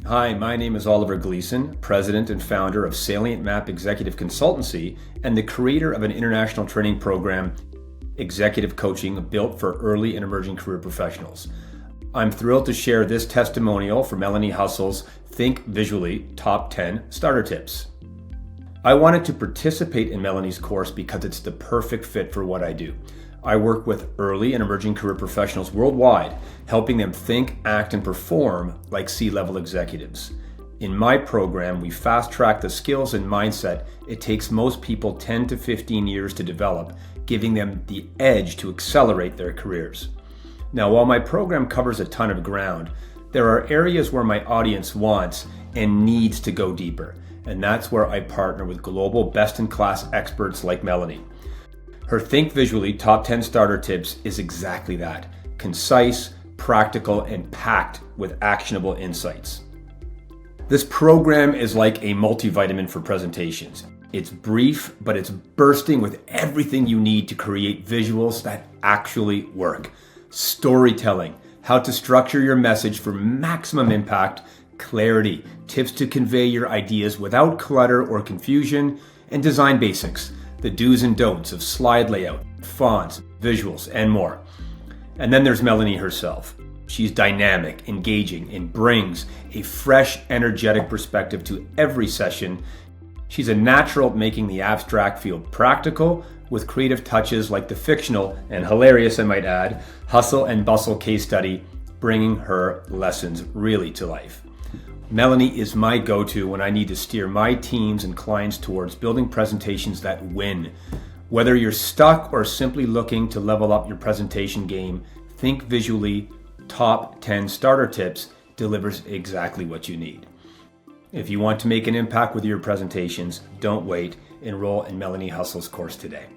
Hi, my name is Oliver Gleeson, president and founder of Salient Map Executive Consultancy and the creator of an international training program, Executive Coaching, built for early and emerging career professionals. I'm thrilled to share this testimonial for Melanie Hussell's Think Visually Top 10 Starter Tips. I wanted to participate in Melanie's course because it's the perfect fit for what I do. I work with early and emerging career professionals worldwide, helping them think, act, and perform like C-level executives. In my program, we fast-track the skills and mindset it takes most people 10 to 15 years to develop, giving them the edge to accelerate their careers. Now, while my program covers a ton of ground, there are areas where my audience wants and needs to go deeper, and that's where I partner with global best-in-class experts like Melanie. Her Think Visually Top 10 Starter Tips is exactly that: concise, practical, and packed with actionable insights. This program is like a multivitamin for presentations. It's brief, but it's bursting with everything you need to create visuals that actually work. Storytelling, how to structure your message for maximum impact, clarity, tips to convey your ideas without clutter or confusion, and design basics, the do's and don'ts of slide layout, fonts, visuals, and more. And then there's Melanie herself. She's dynamic, engaging, and brings a fresh, energetic perspective to every session. She's a natural at making the abstract feel practical with creative touches like the fictional, and hilarious I might add, Hustle and Bustle case study, bringing her lessons really to life. Melanie is my go-to when I need to steer my teams and clients towards building presentations that win. Whether you're stuck or simply looking to level up your presentation game, Think Visually Top 10 Starter Tips delivers exactly what you need. If you want to make an impact with your presentations, don't wait. Enroll in Melanie Hussell's course today.